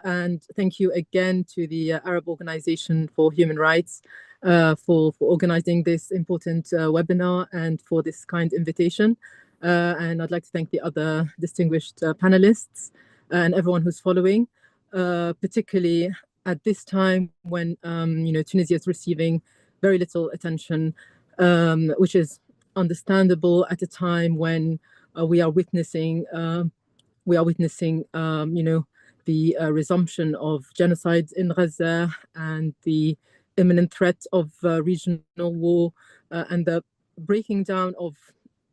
And thank you again to the Arab Organization for Human Rights for organizing this important webinar and for this kind invitation. And I'd like to thank the other distinguished panelists and everyone who's following, particularly at this time when Tunisia is receiving very little attention, which is understandable at a time when we are witnessing the resumption of genocide in Gaza and the imminent threat of regional war and the breaking down of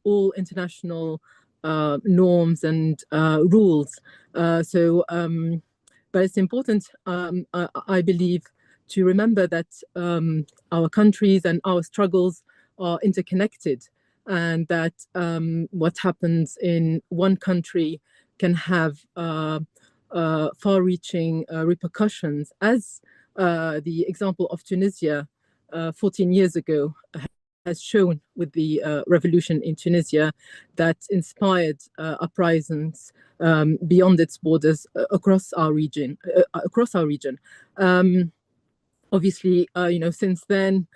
all international norms and rules. But it's important, I believe, to remember that our countries and our struggles are interconnected, and that what happens in one country can have far-reaching repercussions, as the example of Tunisia 14 years ago has shown with the revolution in Tunisia that inspired uprisings beyond its borders across our region. Obviously, since then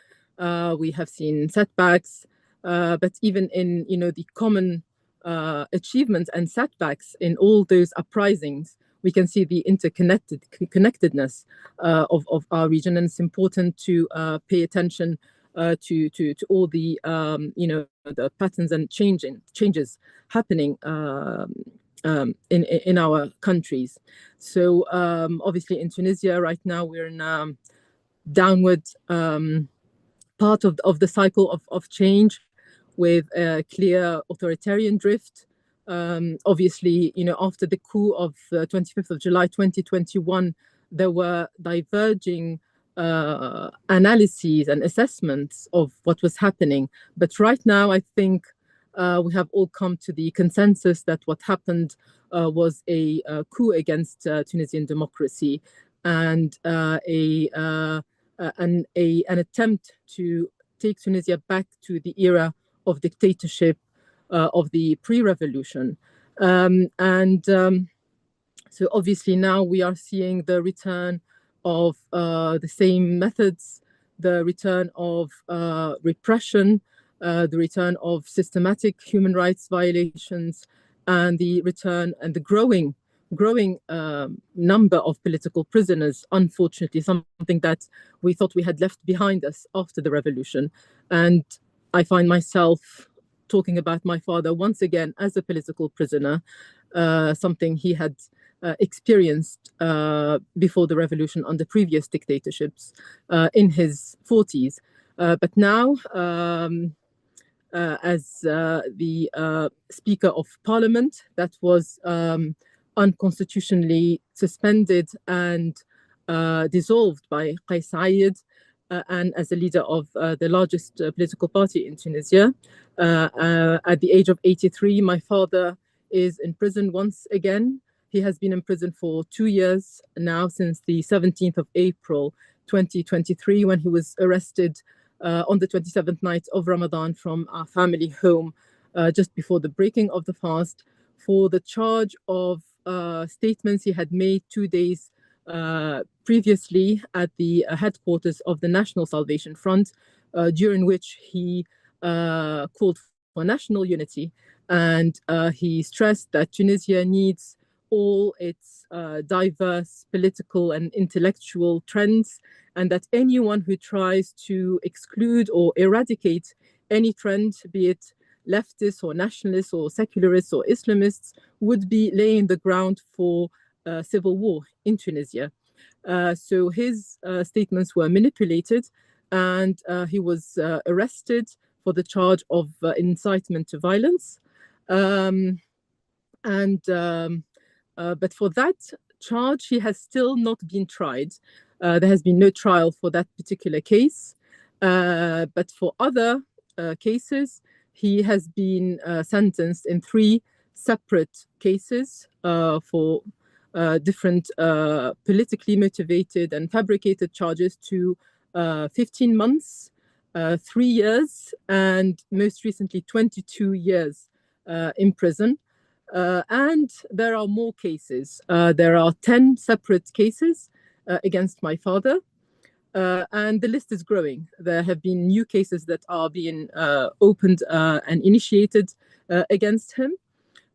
we have seen setbacks, but even in the common achievements and setbacks in all those uprisings, we can see the interconnectedness of our region, and it's important to pay attention to all the the patterns and changes happening in our countries. So obviously in Tunisia right now we're in downward part of the cycle of change, with a clear authoritarian drift. Obviously, after the coup of 25th of July 2021, there were diverging analyses and assessments of what was happening. But right now, I think we have all come to the consensus that what happened was a coup against Tunisian democracy, and an attempt to take Tunisia back to the era of dictatorship of the pre-revolution. So obviously now we are seeing the return of the same methods, the return of repression, the return of systematic human rights violations, and the return and the growing number of political prisoners, unfortunately, something that we thought we had left behind us after the revolution. And I find myself talking about my father once again as a political prisoner, something he had experienced before the revolution under previous dictatorships in his 40s. But now, as the Speaker of Parliament, that was unconstitutionally suspended and dissolved by Kais Saied, and as a leader of the largest political party in Tunisia. At the age of 83, my father is in prison once again. He has been in prison for 2 years now, since the 17th of April 2023, when he was arrested on the 27th night of Ramadan from our family home, just before the breaking of the fast, for the charge of statements he had made 2 days previously at the headquarters of the National Salvation Front, during which he called for national unity, and he stressed that Tunisia needs all its diverse political and intellectual trends, and that anyone who tries to exclude or eradicate any trend, be it leftists or nationalists or secularists or Islamists, would be laying the ground for civil war in Tunisia. So his statements were manipulated, and he was arrested for the charge of incitement to violence. But for that charge, he has still not been tried. There has been no trial for that particular case. But for other cases, he has been sentenced in 3 separate cases for different politically motivated and fabricated charges to 15 months, 3 years, and most recently 22 years in prison. And there are more cases. There are 10 separate cases against my father. And the list is growing. There have been new cases that are being opened and initiated against him.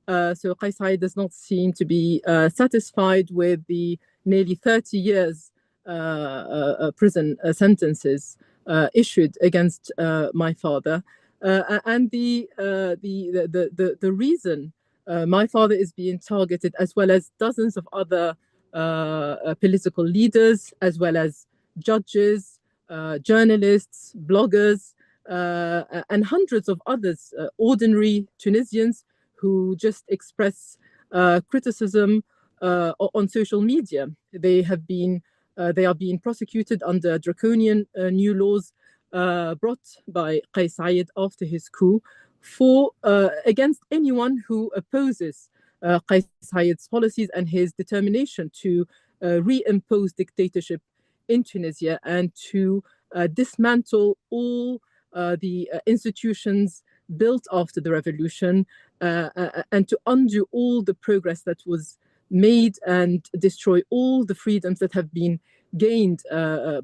So Kais Saied does not seem to be satisfied with the nearly 30 years prison sentences issued against my father. And the reason my father is being targeted, as well as dozens of other political leaders, as well as judges, journalists, bloggers, and hundreds of others, ordinary Tunisians who just express criticism on social media. They are being prosecuted under draconian new laws brought by Kais Saied after his coup for against anyone who opposes Kais Saied's policies and his determination to reimpose dictatorship in Tunisia and to dismantle all the institutions built after the revolution and to undo all the progress that was made and destroy all the freedoms that have been gained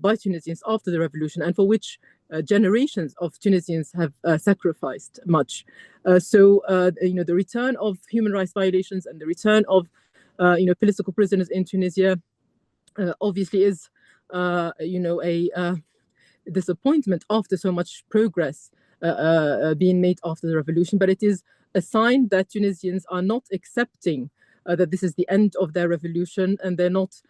by Tunisians after the revolution and for which generations of Tunisians have sacrificed much. The return of human rights violations and the return of political prisoners in Tunisia obviously is a disappointment after so much progress being made after the revolution, but it is a sign that Tunisians are not accepting that this is the end of their revolution and they're not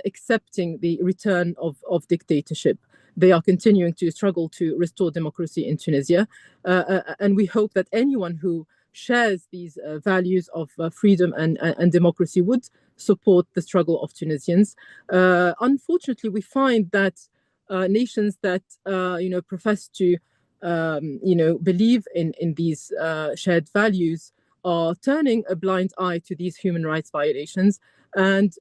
accepting the return of dictatorship. They are continuing to struggle to restore democracy in Tunisia. And we hope that anyone who shares these values of freedom and democracy would support the struggle of Tunisians. Unfortunately, we find that nations that profess to believe in these shared values are turning a blind eye to these human rights violations and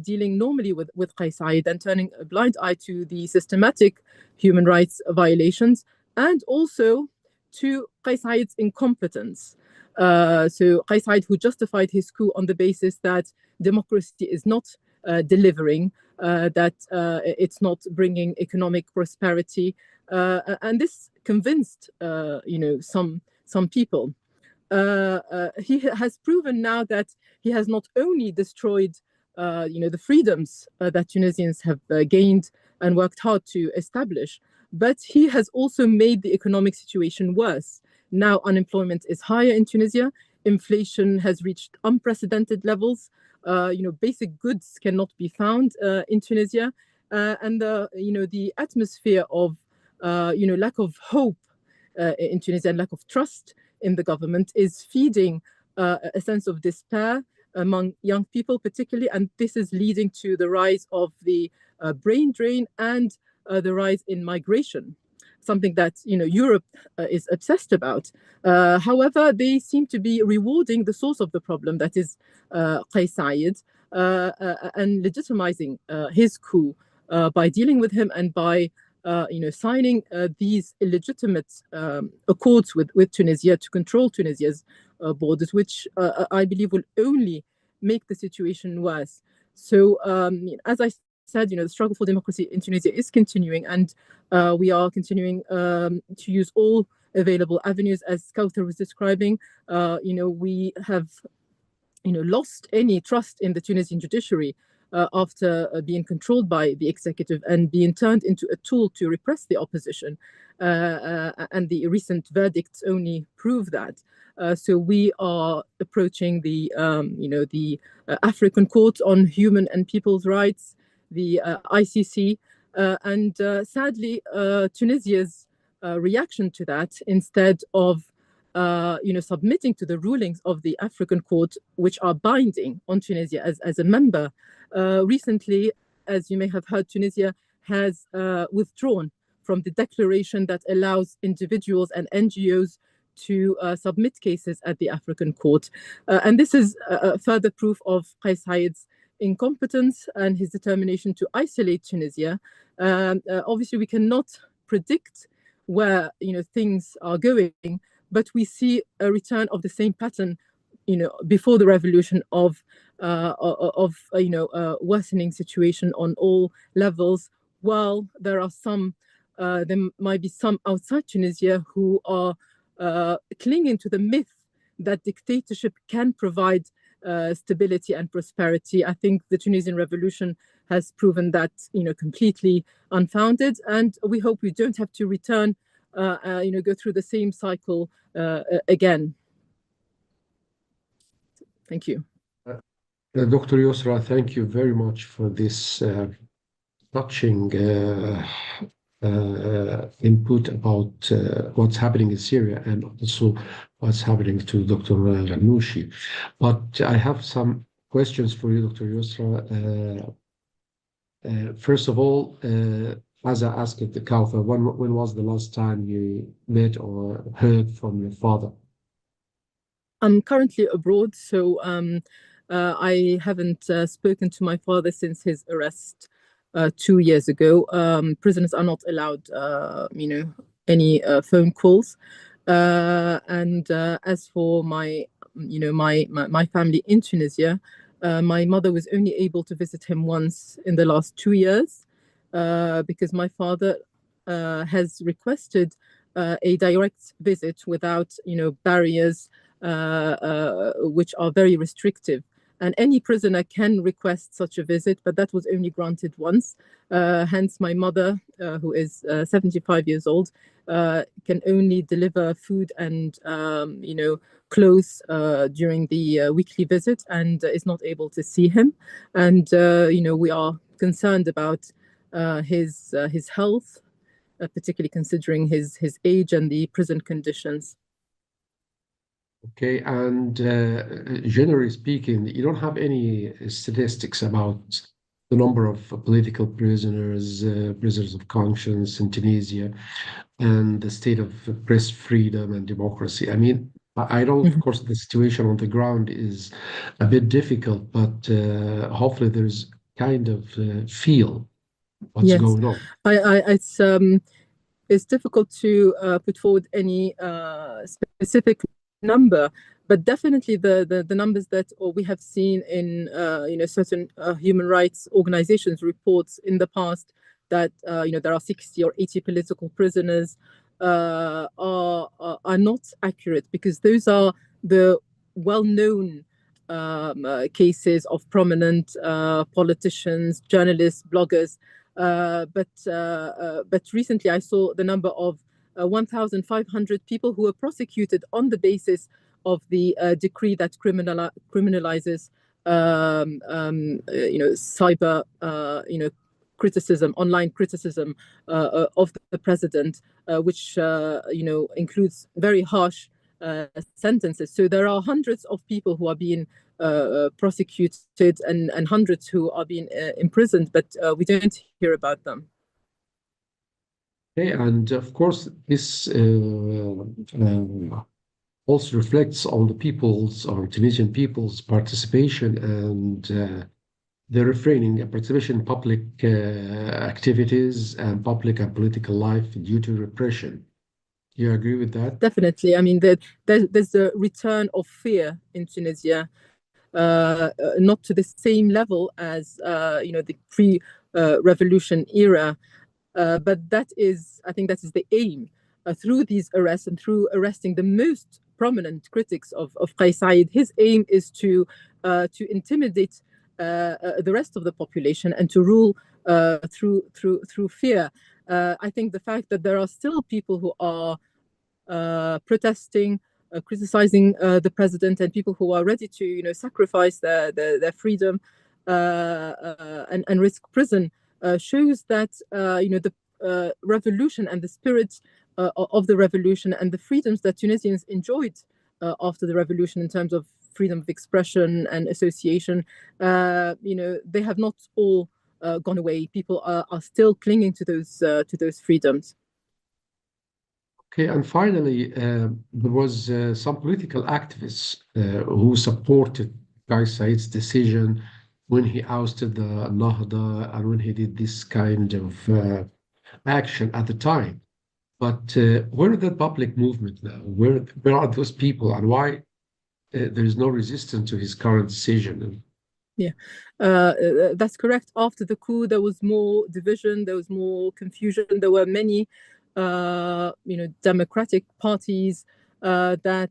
dealing normally with Kais Saied and turning a blind eye to the systematic human rights violations and also to Kais Saied's incompetence. So Kais Saied, who justified his coup on the basis that democracy is not delivering, that it's not bringing economic prosperity, and this convinced some people. He has proven now that he has not only destroyed the freedoms that Tunisians have gained and worked hard to establish, but he has also made the economic situation worse. Now unemployment is higher in Tunisia. Inflation has reached unprecedented levels. Basic goods cannot be found in Tunisia, and the atmosphere of lack of hope in Tunisia and lack of trust in the government is feeding a sense of despair among young people, particularly, and this is leading to the rise of the brain drain and the rise in migration, something that Europe is obsessed about. However, they seem to be rewarding the source of the problem, that is Kais Saied, and legitimizing his coup by dealing with him and by signing these illegitimate accords with Tunisia to control Tunisia's borders, which I believe will only make the situation worse. So, as I said, the struggle for democracy in Tunisia is continuing, and we are continuing to use all available avenues, as Kauthar was describing. We have lost any trust in the Tunisian judiciary after being controlled by the executive and being turned into a tool to repress the opposition. And the recent verdicts only prove that. So we are approaching the African Court on Human and People's Rights, the ICC, and sadly, Tunisia's reaction to that, instead of submitting to the rulings of the African Court, which are binding on Tunisia as a member. Recently, as you may have heard, Tunisia has withdrawn from the declaration that allows individuals and NGOs to submit cases at the African Court. And this is further proof of Kais Saied's incompetence and his determination to isolate Tunisia. Obviously, we cannot predict where things are going, but we see a return of the same pattern before the revolution of worsening situation on all levels, while there might be some outside Tunisia who are clinging to the myth that dictatorship can provide stability and prosperity. I think the Tunisian revolution has proven that completely unfounded, and we hope we don't have to return, go through the same cycle again. Thank you. Dr. Yusra, thank you very much for this touching input about what's happening in Syria and also what's happening to Dr. Ghannouchi. But I have some questions for you, Dr. Yusra. First of all, as I asked the Kauthar, when was the last time you met or heard from your father? I'm currently abroad, so I haven't spoken to my father since his arrest 2 years ago. Prisoners are not allowed, any phone calls. And as for my family in Tunisia, my mother was only able to visit him once in the last 2 years, because my father has requested a direct visit without, barriers which are very restrictive. And any prisoner can request such a visit, but that was only granted once. Hence, my mother, who is 75 years old, can only deliver food and, clothes during the weekly visit, and is not able to see him. And, we are concerned about his health, particularly considering his age and the prison conditions. Okay, and generally speaking, you don't have any statistics about the number of political prisoners, prisoners of conscience in Tunisia, and the state of press freedom and democracy. I mean, I know, of course, the situation on the ground is a bit difficult, but hopefully there's kind of feel what's Yes, going on. It's difficult to put forward any specific number, but definitely the numbers that we have seen in certain human rights organizations reports in the past that there are 60 or 80 political prisoners are not accurate, because those are the well-known cases of prominent politicians, journalists, bloggers. But recently I saw the number of 1,500 people who were prosecuted on the basis of the decree that criminalizes, cyber, criticism, online criticism of the president, which includes very harsh sentences. So there are hundreds of people who are being prosecuted and hundreds who are being imprisoned, but we don't hear about them. Okay, and of course, this also reflects on the people's, or Tunisian people's participation and the refraining and participation in public activities and public and political life due to repression. Do you agree with that? Definitely. I mean, there's a return of fear in Tunisia, not to the same level as the pre-revolution era. But I think that is the aim through these arrests and through arresting the most prominent critics of Kais Saied. His aim is to intimidate the rest of the population and to rule through fear. I think the fact that there are still people who are protesting, criticizing the president, and people who are ready to sacrifice their freedom and risk prison shows that the revolution and the spirit of the revolution and the freedoms that Tunisians enjoyed after the revolution in terms of freedom of expression and association, they have not all gone away. People are still clinging to those freedoms. Okay, and finally, there was some political activists who supported Kais Saied's decision when he ousted the Nahda and when he did this kind of action at the time. But where is the public movement now? Where are those people, and why there is no resistance to his current decision. Yeah, that's correct. After the coup, there was more division, there was more confusion. There were many, democratic parties that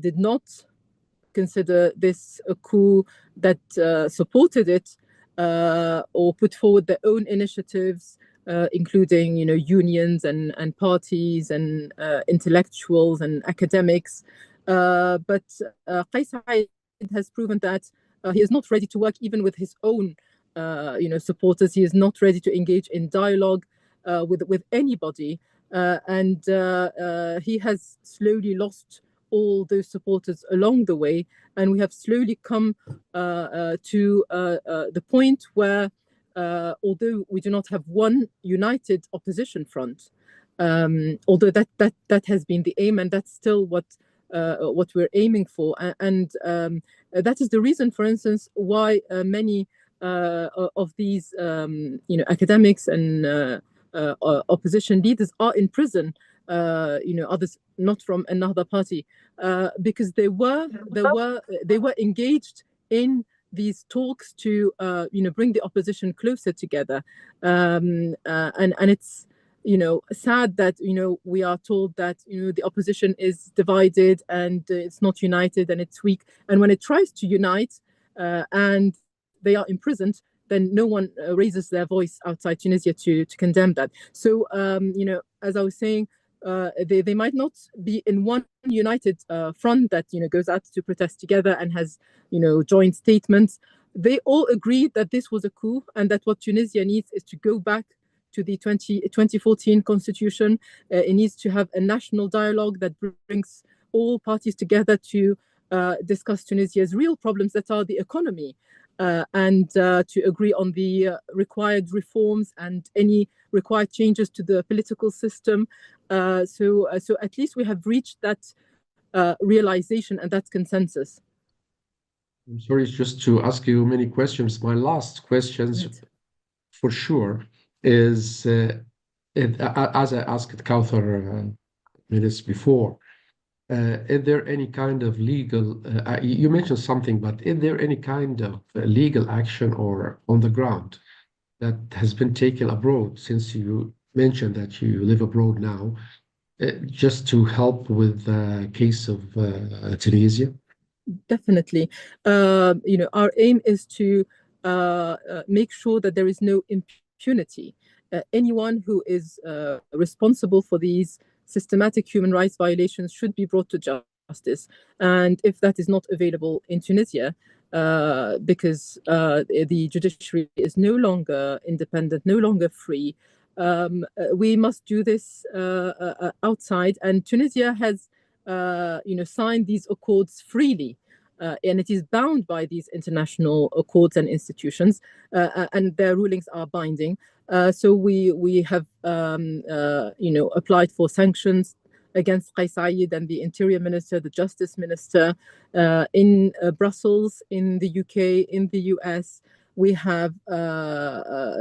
did not consider this a coup, that supported it, or put forward their own initiatives, including unions and parties and intellectuals and academics. But Kais Saied has proven that he is not ready to work even with his own supporters. He is not ready to engage in dialogue with anybody, and he has slowly lost all those supporters along the way, and we have slowly come to the point where, although we do not have one united opposition front, although that has been the aim, and that's still what we're aiming for, and that is the reason, for instance, why many of these academics and opposition leaders are in prison. Others not from another party, because they were engaged in these talks to bring the opposition closer together, and it's sad that we are told that the opposition is divided and it's not united and it's weak, and when it tries to unite and they are imprisoned, then no one raises their voice outside Tunisia to condemn that. So as I was saying, they might not be in one united front that goes out to protest together and has joint statements. They all agreed that this was a coup and that what Tunisia needs is to go back to the 2014 constitution. It needs to have a national dialogue that brings all parties together to discuss Tunisia's real problems, that are the economy, and to agree on the required reforms and any required changes to the political system. So at least we have reached that realization and that consensus. I'm sorry just to ask you many questions. My last questions, Right. for sure, is as I asked Kauthar minutes before, is there any kind of legal, you mentioned something, but is there any kind of legal action or on the ground that has been taken abroad, since you mentioned that you live abroad now, just to help with the case of Tunisia? Definitely. Our aim is to make sure that there is no impunity. Anyone who is responsible for these systematic human rights violations should be brought to justice. And if that is not available in Tunisia, because the judiciary is no longer independent, no longer free, we must do this outside. And Tunisia has signed these accords freely. And it is bound by these international accords and institutions, and their rulings are binding. So we have applied for sanctions against Kais Saied and the Interior Minister, the Justice Minister, in Brussels, in the UK, in the US. We have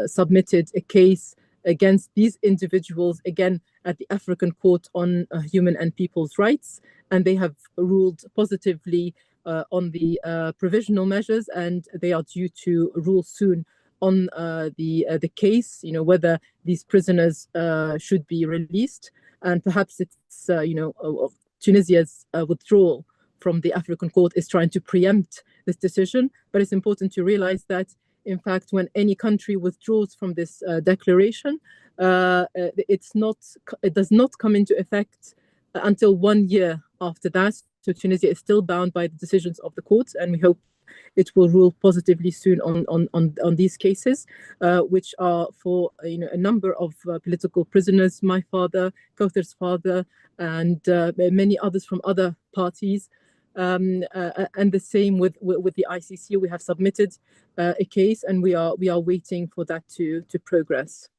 submitted a case against these individuals, again, at the African Court on Human and People's Rights, and they have ruled positively on the provisional measures, and they are due to rule soon on the case, whether these prisoners should be released, and perhaps it's Tunisia's withdrawal from the African Court is trying to preempt this decision. But it's important to realize that, in fact, when any country withdraws from this declaration, it does not come into effect until 1 year after that. So Tunisia is still bound by the decisions of the courts, and we hope it will rule positively soon on these cases, which are for a number of political prisoners, my father, Kauthar's father, and many others from other parties. And the same with the ICC. We have submitted a case, and we are waiting for that to progress.